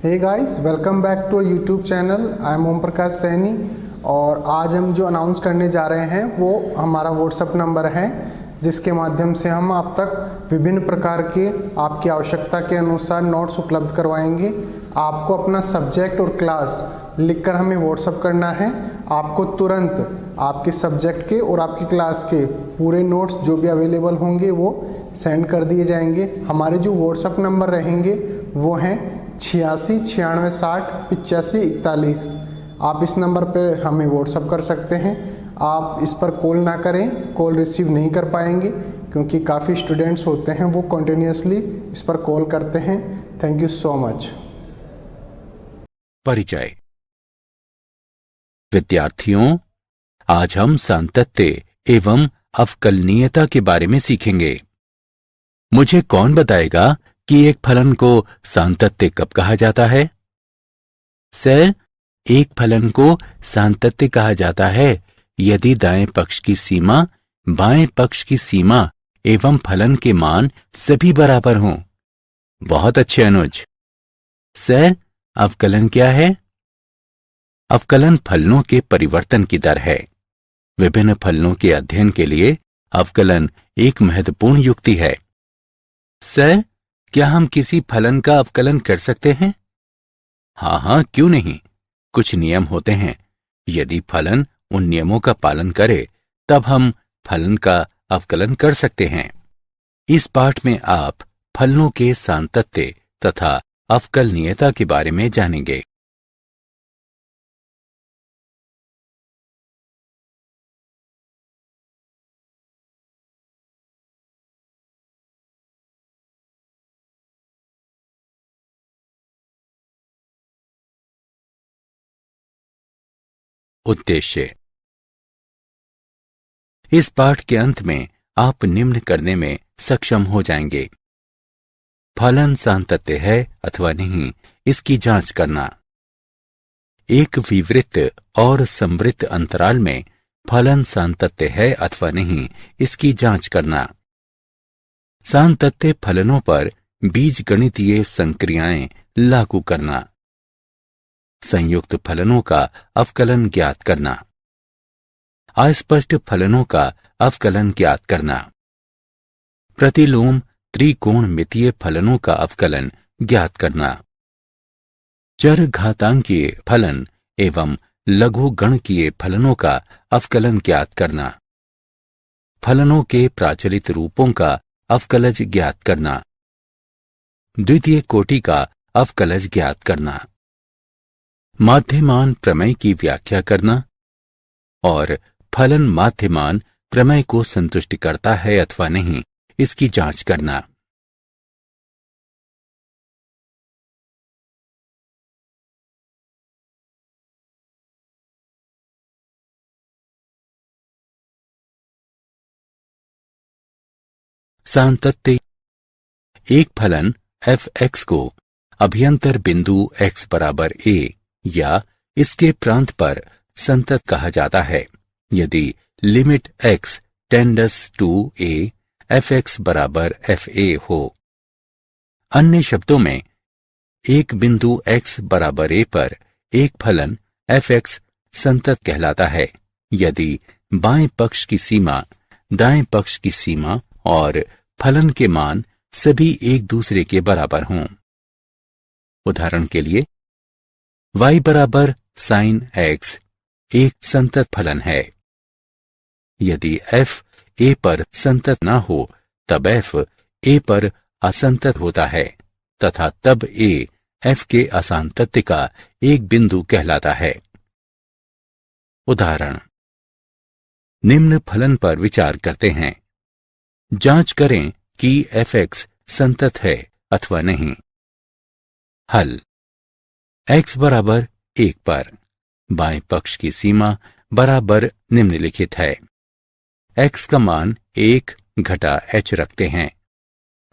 Hey guys, welcome back to YouTube channel. I am Om Prakash Saini और आज हम जो अनाउंस करने जा रहे हैं वो हमारा व्हाट्सएप नंबर है, जिसके माध्यम से हम आप तक विभिन्न प्रकार के आपकी आवश्यकता के अनुसार नोट्स उपलब्ध करवाएंगे। आपको अपना सब्जेक्ट और क्लास लिखकर हमें व्हाट्सएप करना है। आपको तुरंत आपके सब्जेक्ट के और आपकी क्लास के पूरे नोट्स जो भी अवेलेबल होंगे वो सेंड कर दिए जाएंगे। हमारे जो व्हाट्सएप नंबर रहेंगे वो हैं 86 96 60 85 41। आप इस नंबर पर हमें व्हाट्सएप कर सकते हैं। आप इस पर कॉल ना करें, कॉल रिसीव नहीं कर पाएंगे क्योंकि काफ़ी स्टूडेंट्स होते हैं वो कंटिन्यूसली इस पर कॉल करते हैं। Thank you so much. परिचय। विद्यार्थियों, आज हम सातत्य एवं अवकलनीयता के बारे में सीखेंगे। मुझे कौन बताएगा कि एक फलन को सातत्य कब कहा जाता है? सर, एक फलन को सातत्य कहा जाता है यदि दाएं पक्ष की सीमा, बाएं पक्ष की सीमा एवं फलन के मान सभी बराबर हों। बहुत अच्छे अनुज। सर, अवकलन क्या है? अवकलन फलनों के परिवर्तन की दर है। विभिन्न फलनों के अध्ययन के लिए अवकलन एक महत्वपूर्ण युक्ति है। सर, क्या हम किसी फलन का अवकलन कर सकते हैं? हाँ, क्यों नहीं। कुछ नियम होते हैं। यदि फलन उन नियमों का पालन करे तब हम फलन का अवकलन कर सकते हैं। इस पाठ में आप फलनों के सातत्य तथा अवकलनीयता के बारे में जानेंगे। उद्देश्य। इस पाठ के अंत में आप निम्न करने में सक्षम हो जाएंगे। फलन सातत्य है अथवा नहीं, इसकी जांच करना। एक विवृत्त और समवृत्त अंतराल में फलन सातत्य है अथवा नहीं, इसकी जांच करना। सातत्य फलनों पर बीजगणितीय संक्रियाएं लागू करना। संयुक्त फलनों का अवकलन ज्ञात करना। अस्पष्ट फलनों का अवकलन ज्ञात करना। प्रतिलोम त्रिकोणमितीय फलनों का अवकलन ज्ञात करना। चर घातांकीय फलन एवं लघु गणकीय फलनों का अवकलन ज्ञात करना। फलनों के प्राचलित रूपों का अवकलज ज्ञात करना। द्वितीय कोटि का अवकलज ज्ञात करना। माध्यमान प्रमेय की व्याख्या करना और फलन माध्यमान प्रमेय को संतुष्ट करता है अथवा नहीं, इसकी जांच करना। सातत्य। एक फलन f(x) को अभ्यंतर बिंदु x बराबर a या इसके प्रांत पर संतत कहा जाता है यदि limit x tends to a f(x) बराबर fa हो। अन्य शब्दों में, एक बिंदु x बराबर a पर एक फलन f(x) संतत कहलाता है यदि बाएं पक्ष की सीमा, दाएं पक्ष की सीमा और फलन के मान सभी एक दूसरे के बराबर हों। उदाहरण के लिए, y बराबर sin x एक संतत फलन है। यदि f a पर संतत ना हो तब f a पर असंतत होता है तथा तब a f के असांतत्य का एक बिंदु कहलाता है। उदाहरण, निम्न फलन पर विचार करते हैं। जांच करें कि f(x) संतत है अथवा नहीं। हल। x बराबर 1 पर बाएं पक्ष की सीमा बराबर निम्नलिखित है। x का मान 1 घटा h रखते हैं,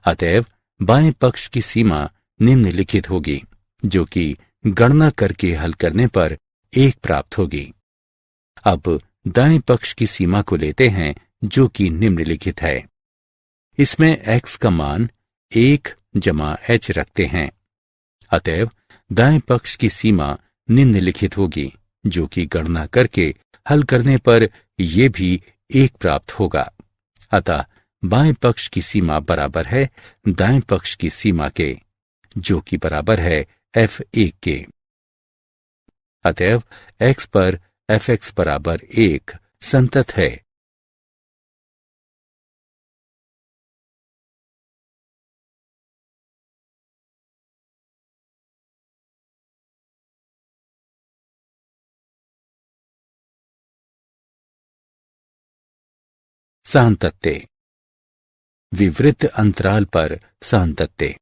अतएव बाएं पक्ष की सीमा निम्नलिखित होगी जो कि गणना करके हल करने पर 1 प्राप्त होगी। अब दाएं पक्ष की सीमा को लेते हैं जो कि निम्नलिखित है। इसमें x का मान 1 जमा h रखते हैं, अतएव दाएं पक्ष की सीमा निम्नलिखित होगी, जो कि गणना करके हल करने पर यह भी 1 प्राप्त होगा। अतः बाएं पक्ष की सीमा बराबर है दाएं पक्ष की सीमा के, जो कि बराबर है f1 के। अतएव x पर fx बराबर 1 संतत है। सान्तत्य। विवृत अंतराल पर सान्तत्य।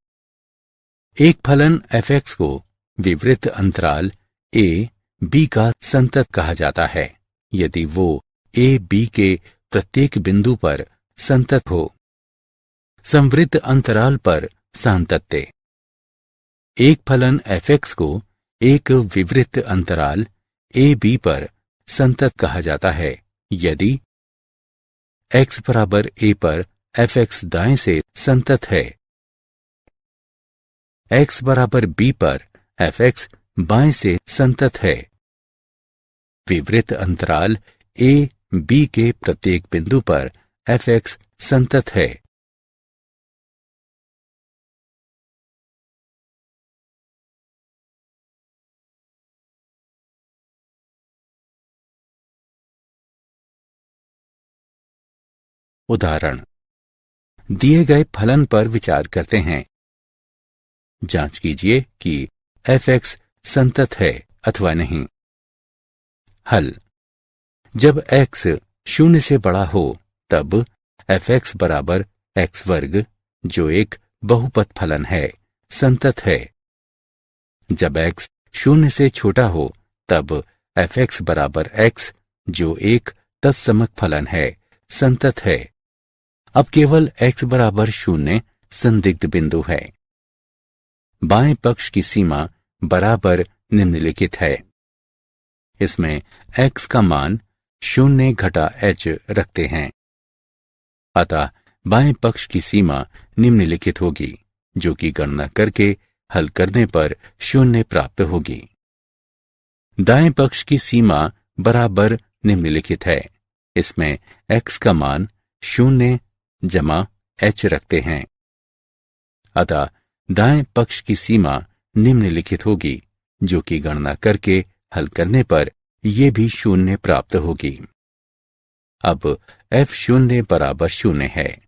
एक फलन fx को विवृत अंतराल a b का संतत कहा जाता है यदि वो a b के प्रत्येक बिंदु पर संतत हो। संवृत अंतराल पर सान्तत्य। एक फलन fx को एक विवृत अंतराल a b पर संतत कहा जाता है यदि x बराबर a पर fx दाएं से संतत है, x बराबर b पर fx बाएं से संतत है, विवृत अंतराल a b के प्रत्येक बिंदु पर fx संतत है। उदाहरण, दिए गए फलन पर विचार करते हैं। जांच कीजिए कि fx संतत है अथवा नहीं। हल। जब x 0 से बड़ा हो तब fx बराबर x वर्ग, जो एक बहुपद फलन है, संतत है। जब x 0 से छोटा हो तब fx बराबर x, जो एक तत्समक फलन है, संतत है। अब केवल x बराबर 0 संदिग्ध बिंदु है। बाएं पक्ष की सीमा बराबर निम्नलिखित है। इसमें x का मान 0 घटा h रखते हैं। अतः बाएं पक्ष की सीमा निम्नलिखित होगी, जो कि गणना करके हल करने पर 0 प्राप्त होगी। दाएं पक्ष की सीमा बराबर निम्नलिखित है। इसमें x का मान 0 जमा h रखते हैं। अतः दाएं पक्ष की सीमा निम्नलिखित होगी, जो कि गणना करके हल करने पर यह भी 0 प्राप्त होगी। अब f0 बराबर 0 है।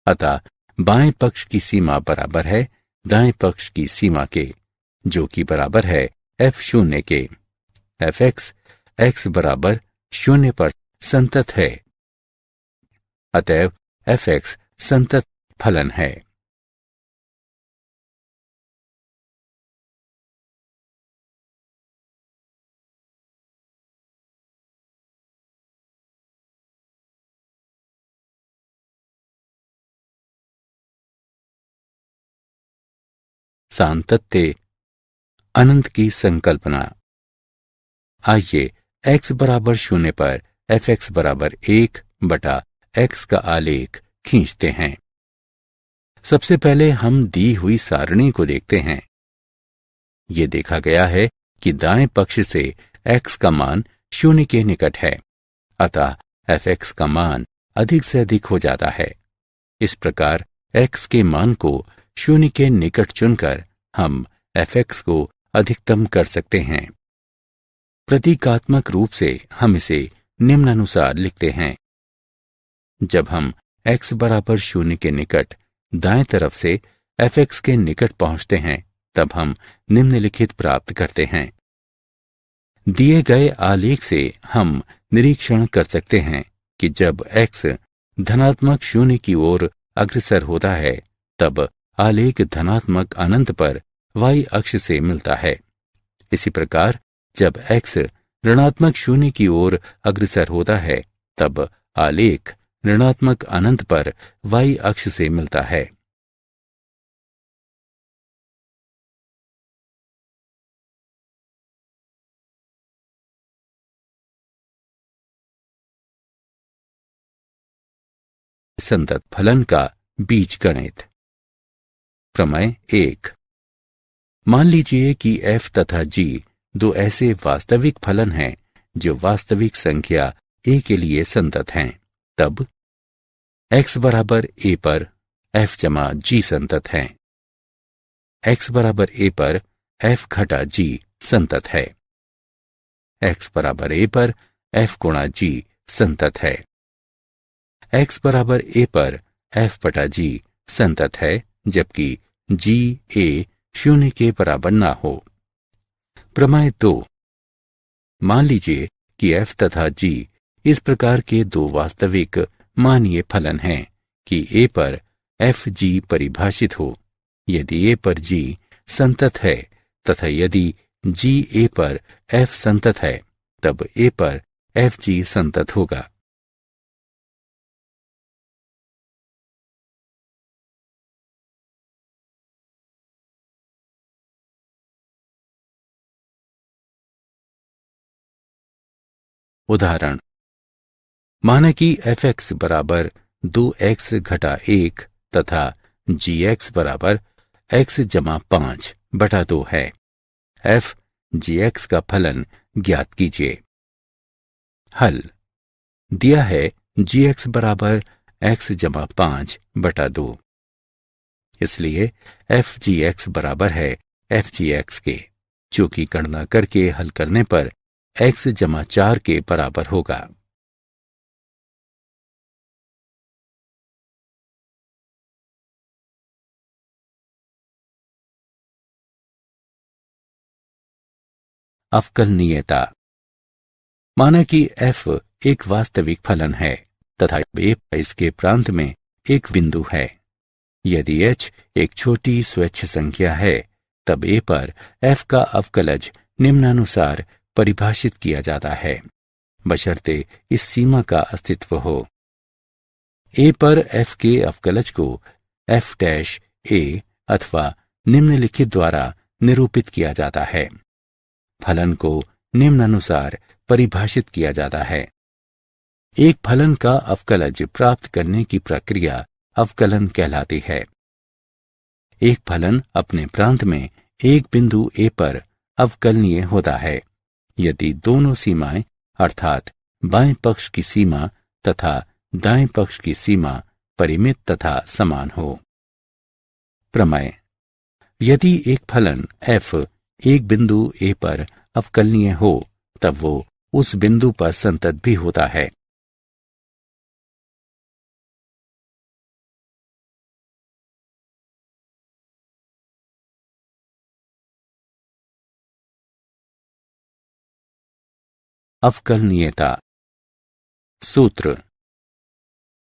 अतः बाएं पक्ष की सीमा बराबर है दाएं पक्ष की सीमा के, जो कि बराबर है f0 के। fx x बराबर 0 पर संतत है। अतएव fx संतत फलन है। सान्तत्य अनंत की संकल्पना। आइए x बराबर 0 पर fx बराबर 1 बटा x का आलेख खींचते हैं। सबसे पहले हम दी हुई सारणी को देखते हैं। ये देखा गया है कि दाएं पक्ष से x का मान 0 के निकट है, अतः fx का मान अधिक से अधिक हो जाता है। इस प्रकार x के मान को 0 के निकट चुनकर हम fx को अधिकतम कर सकते हैं। प्रतीकात्मक रूप से हम इसे निम्नानुसार लिखते हैं। जब हम x बराबर 0 के निकट दाएं तरफ से fx के निकट पहुंचते हैं, तब हम निम्नलिखित प्राप्त करते हैं। दिए गए आलेख से हम निरीक्षण कर सकते हैं कि जब x धनात्मक 0 की ओर अग्रसर होता है, तब आलेख धनात्मक अनंत पर y अक्ष से मिलता है। इसी प्रकार जब x ऋणात्मक 0 की ओर अग्रसर होता है, तब आलेख ऋणात्मक अनंत पर y अक्ष से मिलता है। संतत फलन का बीजगणित। प्रमेय 1। मान लीजिए कि f तथा g दो ऐसे वास्तविक फलन हैं जो वास्तविक संख्या a के लिए संतत हैं। तब x बराबर a पर f जमा g संतत है। x बराबर a पर f घटा g संतत है। x बराबर a पर f गुणा g संतत है। x बराबर a पर f बटा g संतत है, जबकि g a शून्य के बराबर ना हो। प्रमेय 2। मान लीजिए कि f तथा g इस प्रकार के दो वास्तविक मानीय फलन हैं कि a पर f g परिभाषित हो। यदि a पर g संतत है तथा यदि g a पर f संतत है, तब a पर f g संतत होगा। उदाहरण, माना कि fx बराबर 2x घटा 1 तथा gx बराबर x जमा 5 बटा 2 है। f gx का फलन ज्ञात कीजिए। हल दिया है gx बराबर x जमा 5 बटा 2, इसलिए f gx बराबर है f gx के, जो कि गणना करके हल करने पर x जमा 4 के बराबर होगा। अवकलनीयता। माना कि f एक वास्तविक फलन है तथा a इसके प्रांत में एक बिंदु है। यदि h एक छोटी स्वच्छ संख्या है, तब a पर f का अवकलज निम्नानुसार परिभाषित किया जाता है, बशर्ते इस सीमा का अस्तित्व हो। a पर f के अवकलज को f डैश a अथवा निम्नलिखित द्वारा निरूपित किया जाता है। फलन को निम्नानुसार परिभाषित किया जाता है। एक फलन का अवकलज प्राप्त करने की प्रक्रिया अवकलन कहलाती है। एक फलन अपने प्रांत में एक बिंदु a पर अवकलनीय होता है यदि दोनों सीमाएं अर्थात बाएं पक्ष की सीमा तथा दाएं पक्ष की सीमा परिमित तथा समान हो। प्रमेय। यदि एक फलन f एक बिंदु a पर अवकलनीय हो, तब वो उस बिंदु पर संतत भी होता है। अवकलनीयता। सूत्र।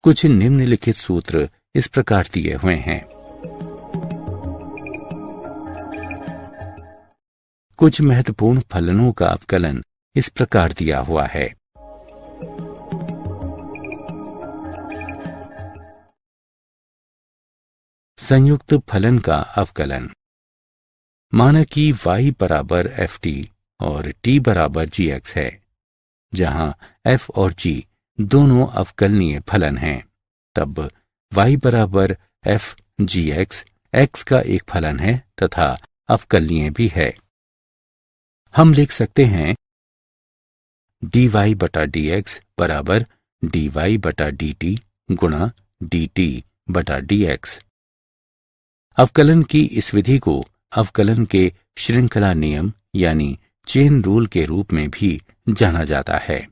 कुछ निम्नलिखित सूत्र इस प्रकार दिए हुए हैं। कुछ महत्वपूर्ण फलनों का अवकलन इस प्रकार दिया हुआ है। संयुक्त फलन का अवकलन। माना कि y बराबर ft और t बराबर gx है, जहां f और g दोनों अवकलनीय फलन हैं। तब y बराबर f gx x का एक फलन है तथा अवकलनीय भी है। हम लिख सकते हैं dy बटा dx बराबर dy बटा dt गुणा dt बटा dx। अवकलन की इस विधि को अवकलन के श्रृंखला नियम यानी चेन रूल के रूप में भी जाना जाता है।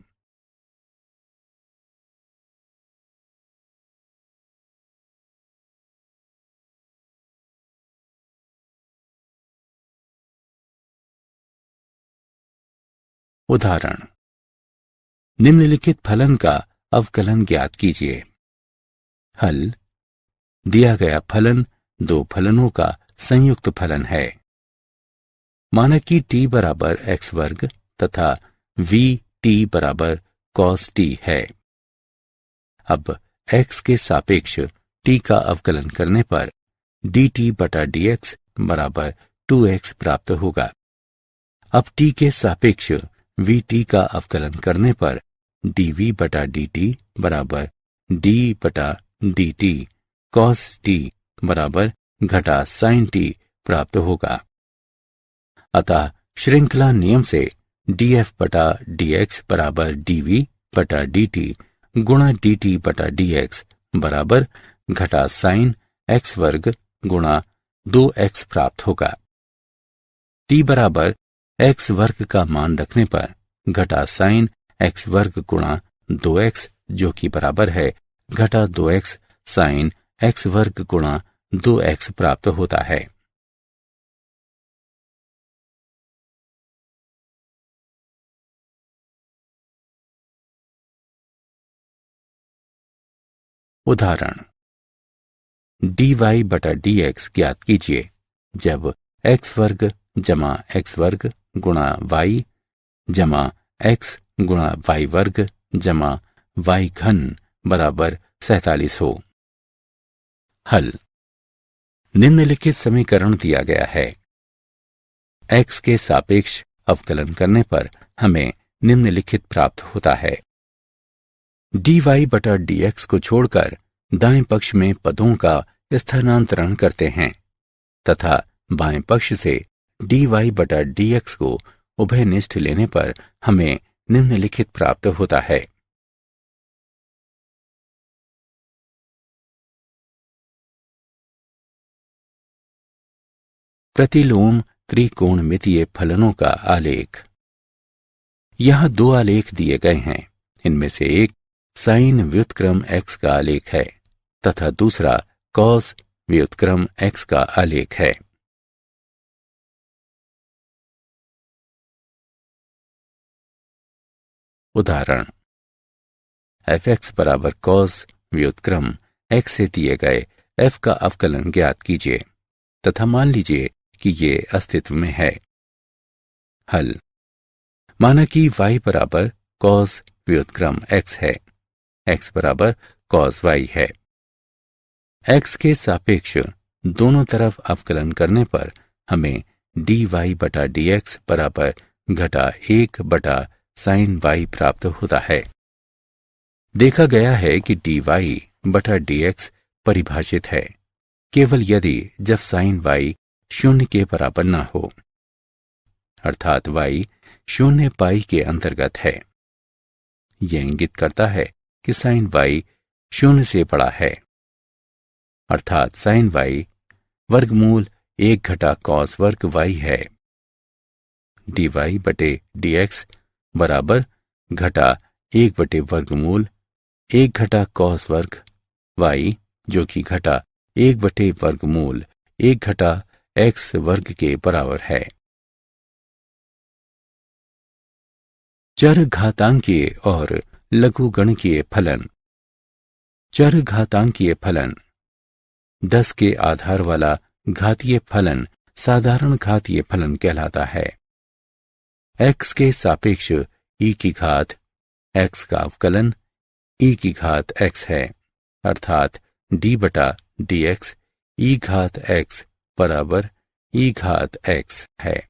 उदाहरण, निम्नलिखित फलन का अवकलन ज्ञात कीजिए। हल दिया गया फलन दो फलनों का संयुक्त फलन है। माना कि t बराबर x वर्ग तथा v t बराबर cos t है। अब x के सापेक्ष t का अवकलन करने पर dt बटा dx बराबर 2x प्राप्त होगा। अब t के सापेक्ष vt का अवकलन करने पर dv बटा dt बराबर d बटा dt cos t बराबर घटा sin t प्राप्त होगा। अतः श्रृंखला नियम से df बटा dx बराबर dv बटा dt गुणा dt बटा dx बराबर घटा साइन x वर्ग गुणा 2x प्राप्त होगा। t बराबर x वर्ग का मान रखने पर घटा साइन x वर्ग गुणा 2x जो कि बराबर है घटा 2x साइन x वर्ग गुणा 2x प्राप्त होता है। उदाहरण dy बटा dx ज्ञात कीजिए जब x वर्ग जमा x वर्ग गुणा y जमा x गुणा y वर्ग जमा y घन बराबर 47 हो। हल निम्नलिखित समीकरण दिया गया है। x के सापेक्ष अवकलन करने पर हमें निम्नलिखित प्राप्त होता है। dy बटा dx को छोड़कर दाएं पक्ष में पदों का स्थानांतरण करते हैं तथा बाएं पक्ष से dy बटा dx को उभयनिष्ठ लेने पर हमें निम्नलिखित प्राप्त होता है। प्रतिलोम त्रिकोणमितीय फलनों का आलेख। यहां दो आलेख दिए गए हैं। इनमें से एक साइन व्युत्क्रम x का आलेख है तथा दूसरा कॉस व्युत्क्रम x का आलेख है। उदाहरण fx बराबर कॉस व्युत्क्रम x से दिए गए f का अवकलन ज्ञात कीजिए तथा मान लीजिए कि ये अस्तित्व में है। हल माना कि y बराबर कॉस व्युत्क्रम x है, x बराबर कॉस y है। x के सापेक्ष दोनों तरफ अवकलन करने पर हमें dy बटा dx बराबर घटा 1 बटा साइन y प्राप्त होता है। देखा गया है कि dy बटा dx परिभाषित है केवल यदि जब साइन y शून्य के बराबर न हो, अर्थात y शून्य पाई के अंतर्गत है। यह इंगित करता है कि साइन y शून्य से बड़ा है, अर्थात साइन y वर्गमूल 1 घटा कॉस वर्ग y है। dy बटे dx बराबर घटा 1 बटे वर्गमूल 1 घटा कॉस वर्ग y जो कि घटा 1 बटे वर्गमूल 1 घटा x वर्ग के बराबर है। चर घातांकीय और लघुगणकीय फलन। चर घातांकीय फलन 10 के आधार वाला घातीय फलन साधारण घातीय फलन कहलाता है। x के सापेक्ष e की घात x का अवकलन e की घात x है, अर्थात d बटा dx e घात x बराबर e घात x है।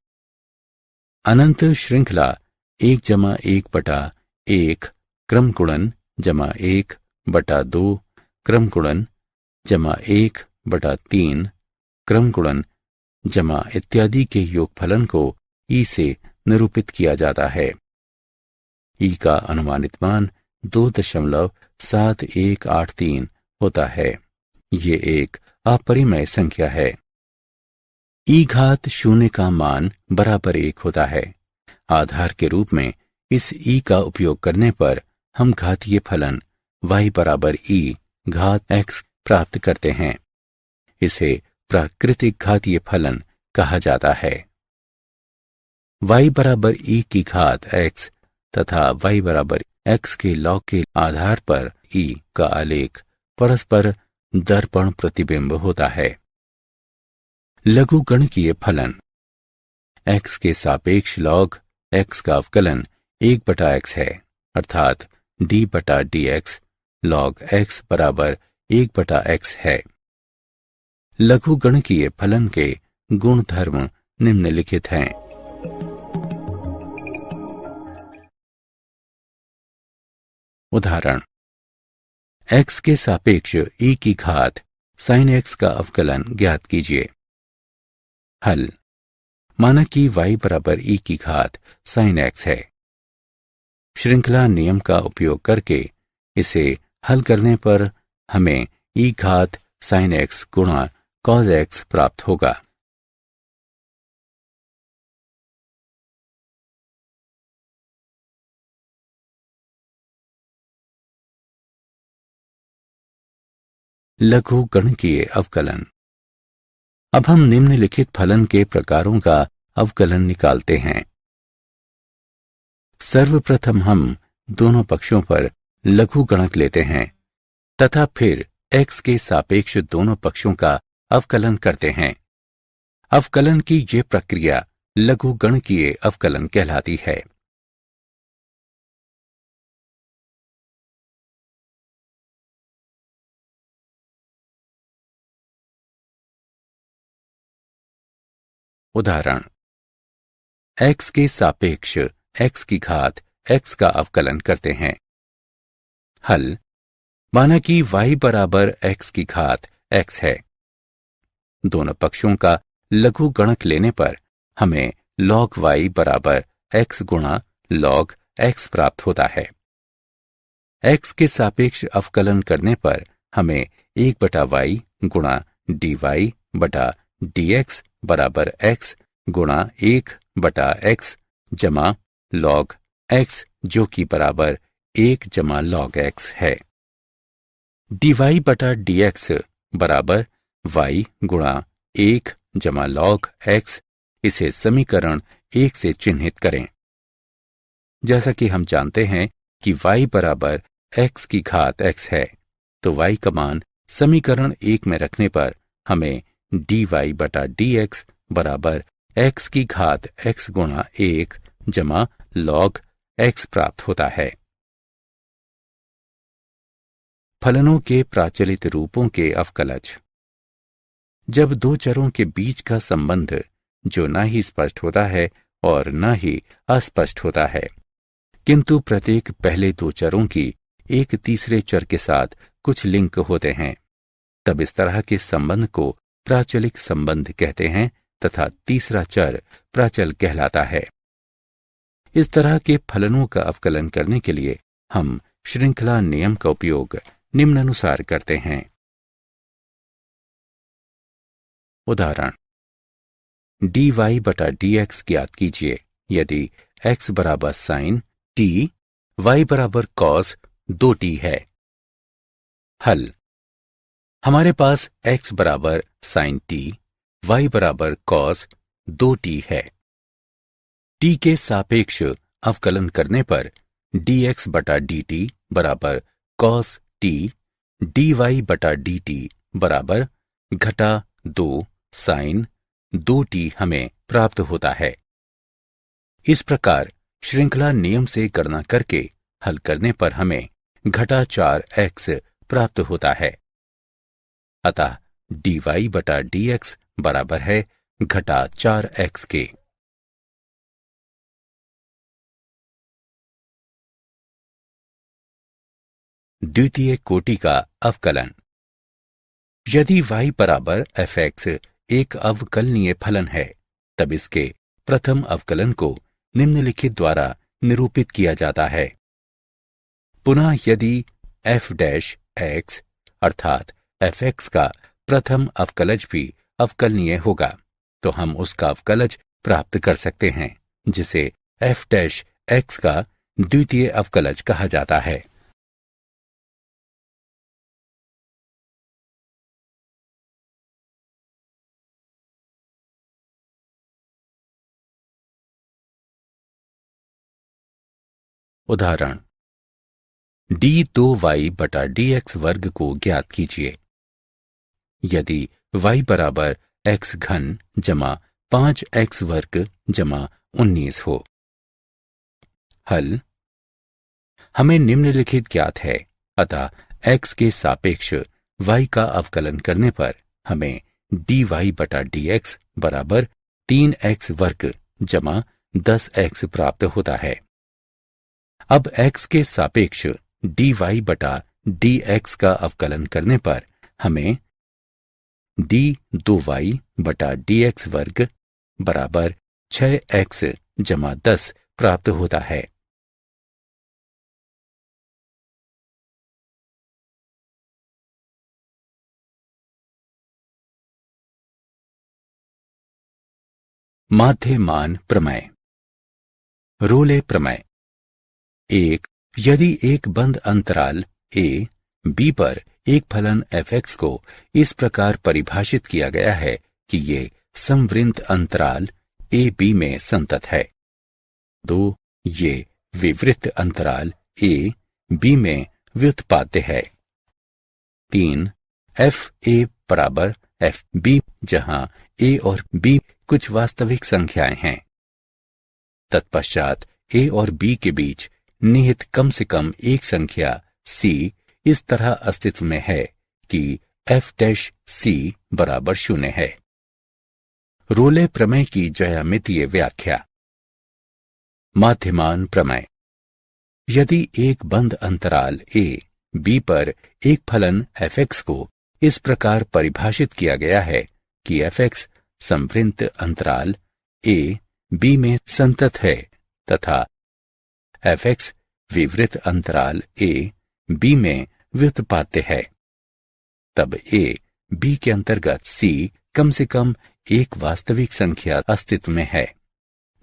अनंत श्रृंखला 1 जमा 1 बटा 1 क्रम गुणन जमा 1 बटा 2 क्रम गुणन जमा 1 बटा 3 क्रम गुणन जमा इत्यादि के योगफलन को e से निरूपित किया जाता है। e का अनुमानित मान 2.7183 होता है। ये एक अपरिमेय संख्या है। e घात शून्य का मान बराबर 1 होता है। आधार के रूप में इस e का उपयोग करने पर हम घातीय फलन y बराबर e घात x प्राप्त करते हैं। इसे प्राकृतिक घातीय फलन कहा जाता है। y बराबर e की घात x तथा y बराबर x के लॉग के आधार पर e का आलेख परस्पर दर्पण प्रतिबिंब होता है। लघुगणकीय फलन x के सापेक्ष लॉग x का अवकलन 1 बटा x है, अर्थात d बटा dx log x बराबर 1 बटा x है। लघुगणकीय फलन के गुणधर्म निम्नलिखित हैं। उदाहरण x के सापेक्ष e की घात sin x का अवकलन ज्ञात कीजिए। हल माना कि y बराबर e की घात sin x है। श्रृंखला नियम का उपयोग करके इसे हल करने पर हमें e घात sin x गुणा cos x प्राप्त होगा। लघुगणकीय अवकलन। अब हम निम्नलिखित फलन के प्रकारों का अवकलन निकालते हैं। सर्वप्रथम हम दोनों पक्षों पर लघुगणक लेते हैं तथा फिर x के सापेक्ष दोनों पक्षों का अवकलन करते हैं। अवकलन की ये प्रक्रिया लघुगणकीय अवकलन कहलाती है। उदाहरण, x के सापेक्ष x की घात x का अवकलन करते हैं। हल, माना कि y बराबर x की घात x है। दोनों पक्षों का लघुगणक लेने पर हमें log y बराबर x गुणा log x प्राप्त होता है। x के सापेक्ष अवकलन करने पर हमें 1/y गुणा dy बटा dx बराबर x गुणा 1/x जमा log x जो कि बराबर 1 जमा log x है। dy बटा dx बराबर y गुणा 1 जमा log x। इसे समीकरण 1 से चिन्हित करें। जैसा कि हम जानते हैं कि y बराबर x की घात x है, तो y का मान समीकरण 1 में रखने पर हमें dy बटा dx बराबर x की घात x गुणा 1 जमा log x प्राप्त होता है। फलनों के प्राचलित रूपों के अवकलज। जब दो चरों के बीच का संबंध जो ना ही स्पष्ट होता है और ना ही अस्पष्ट होता है, किंतु प्रत्येक पहले दो चरों की एक तीसरे चर के साथ कुछ लिंक होते हैं, तब इस तरह के संबंध को प्राचलिक संबंध कहते हैं तथा तीसरा चर प्राचल कहलाता है। इस तरह के फलनों का अवकलन करने के लिए हम श्रृंखला नियम का उपयोग निम्नानुसार करते हैं। उदाहरण, dy बटा dx ज्ञात कीजिए यदि x बराबर sin t, y बराबर cos 2t है। हल, हमारे पास x बराबर sin t, y बराबर cos 2t है। t के सापेक्ष अवकलन करने पर dx बटा dt बराबर cos t, dy बटा dt बराबर घटा 2 sin 2t हमें प्राप्त होता है। इस प्रकार श्रृंखला नियम से गणना करके हल करने पर हमें घटा 4x प्राप्त होता है। अतः dy बटा dx बराबर है घटा 4x के। द्वितीय कोटि का अवकलन। यदि y बराबर fx एक अवकलनीय फलन है, तब इसके प्रथम अवकलन को निम्नलिखित द्वारा निरूपित किया जाता है। पुनः यदि f डैश x अर्थात fx का प्रथम अवकलज भी अवकलनीय होगा, तो हम उसका अवकलज प्राप्त कर सकते हैं, जिसे f डैश x का द्वितीय अवकलज कहा जाता है। उदाहरण, d2y बटा dx वर्ग को ज्ञात कीजिए यदि y बराबर x घन जमा 5x वर्ग जमा 19 हो। हल, हमें निम्नलिखित ज्ञात है, अतः x के सापेक्ष y का अवकलन करने पर हमें dy बटा dx बराबर 3x वर्ग जमा 10x प्राप्त होता है। अब x के सापेक्ष dy बटा dx का अवकलन करने पर हमें d2y बटा dx वर्ग बराबर 6x जमा 10 प्राप्त होता है। माध्यमान प्रमेय। रोले प्रमेय। एक, यदि एक बंद अंतराल a b पर एक फलन f(x) को इस प्रकार परिभाषित किया गया है कि ये समवृत्त अंतराल a b में संतत है। 2, ये विवृत्त अंतराल a b में व्युत्पाद्य है। 3, f a बराबर f b जहां a और b कुछ वास्तविक संख्याएं हैं। तत्पश्चात a और b के बीच निहित कम से कम एक संख्या c इस तरह अस्तित्व में है कि f' बराबर 0 है। रोले प्रमेय की ज्यामितीय व्याख्या। माध्यमान प्रमेय। यदि एक बंद अंतराल a b पर एक फलन f(x) को इस प्रकार परिभाषित किया गया है कि f(x) समवृत्त अंतराल a b में संतत है तथा f(x) विवृत्त अंतराल a b में व्युत्पाद्य है, तब a b के अंतर्गत c कम से कम एक वास्तविक संख्या अस्तित्व में है,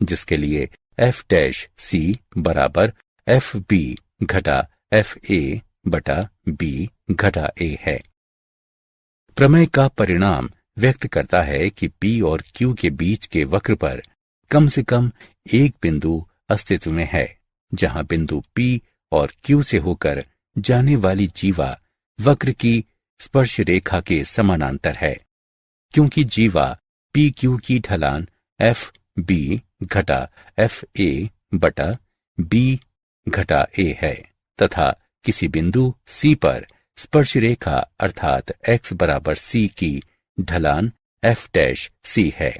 जिसके लिए f' बराबर fb घटा fa बटा b घटा a है। प्रमेय का परिणाम व्यक्त करता है कि p और q के बीच के वक्र पर कम से कम एक बिंदु अस्तित्व में है, जहां बिंदु p और q से होकर जाने वाली जीवा वक्र की स्पर्श रेखा के समानांतर है, क्योंकि जीवा पी क्यू की ढलान एफ बी घटा एफ ए बटा बी घटा ए है तथा किसी बिंदु C पर स्पर्श रेखा अर्थात x बराबर C की ढलान f' है।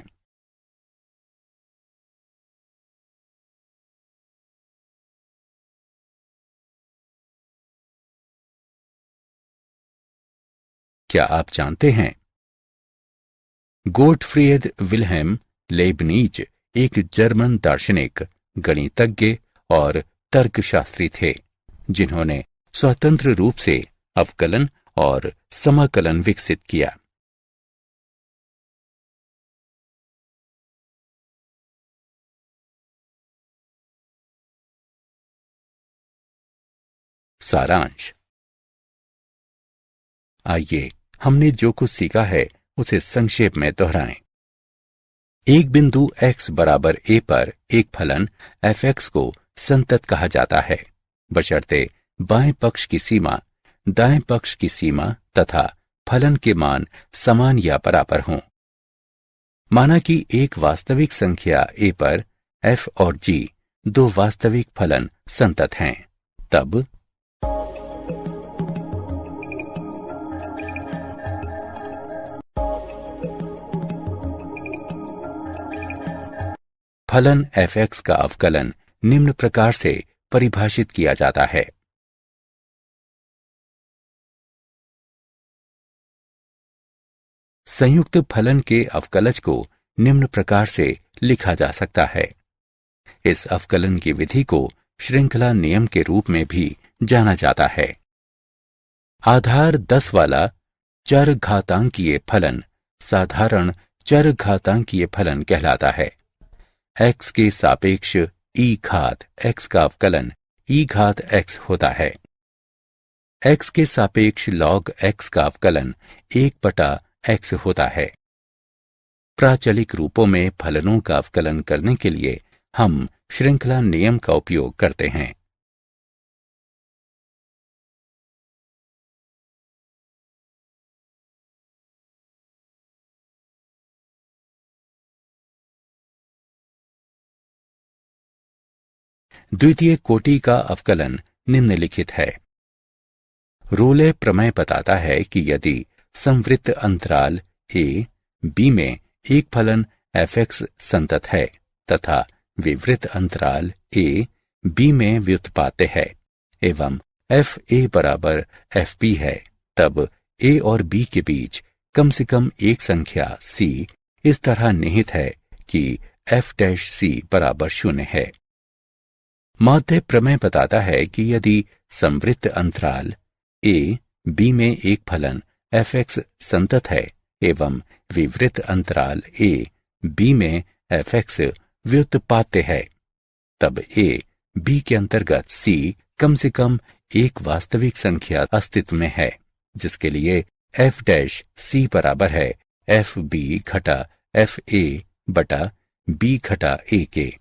क्या आप जानते हैं गोटफ्रीड विल्हेम लेibniz एक जर्मन दार्शनिक, गणितज्ञ और तर्कशास्त्री थे, जिन्होंने स्वतंत्र रूप से अवकलन और समाकलन विकसित किया। सारांश। आइए हमने जो कुछ सीखा है उसे संक्षेप में दोहराएं। एक बिंदु x बराबर a पर एक फलन f(x) को संतत कहा जाता है, बशर्ते बाएं पक्ष की सीमा, दाएं पक्ष की सीमा तथा फलन के मान समान या बराबर हों। माना कि एक वास्तविक संख्या a पर f और g दो वास्तविक फलन संतत हैं, तब फलन f(x) का अवकलन निम्न प्रकार से परिभाषित किया जाता है। संयुक्त फलन के अवकलज को निम्न प्रकार से लिखा जा सकता है। इस अवकलन की विधि को श्रृंखला नियम के रूप में भी जाना जाता है। आधार 10 वाला चर घातांकीय फलन साधारण चर घातांकीय फलन कहलाता है। x के सापेक्ष e घात x का अवकलन e घात x होता है। x के सापेक्ष log x का अवकलन 1/x होता है। प्राचलिक रूपों में फलनों का अवकलन करने के लिए हम श्रृंखला नियम का उपयोग करते हैं। द्वितीय कोटि का अवकलन निम्नलिखित है। रोले प्रमेय बताता है कि यदि समवृत्त अंतराल a b में एक फलन f(x) संतत है तथा विवृत्त अंतराल a b में व्युत्पाद्य है एवं f a बराबर f b है, तब a और b के बीच कम से कम एक संख्या c इस तरह निहित है कि एफ डैश सी बराबर 0 है। माध्य प्रमेय बताता है कि यदि संवृत्त अंतराल a b में एक फलन fx संतत है एवं विवृत अंतराल a b में fx व्युत्पाद्य है, तब a b के अंतर्गत c कम से कम एक वास्तविक संख्या अस्तित्व में है, जिसके लिए f डैश c बराबर है fb घटा fa बटा b घटा a के।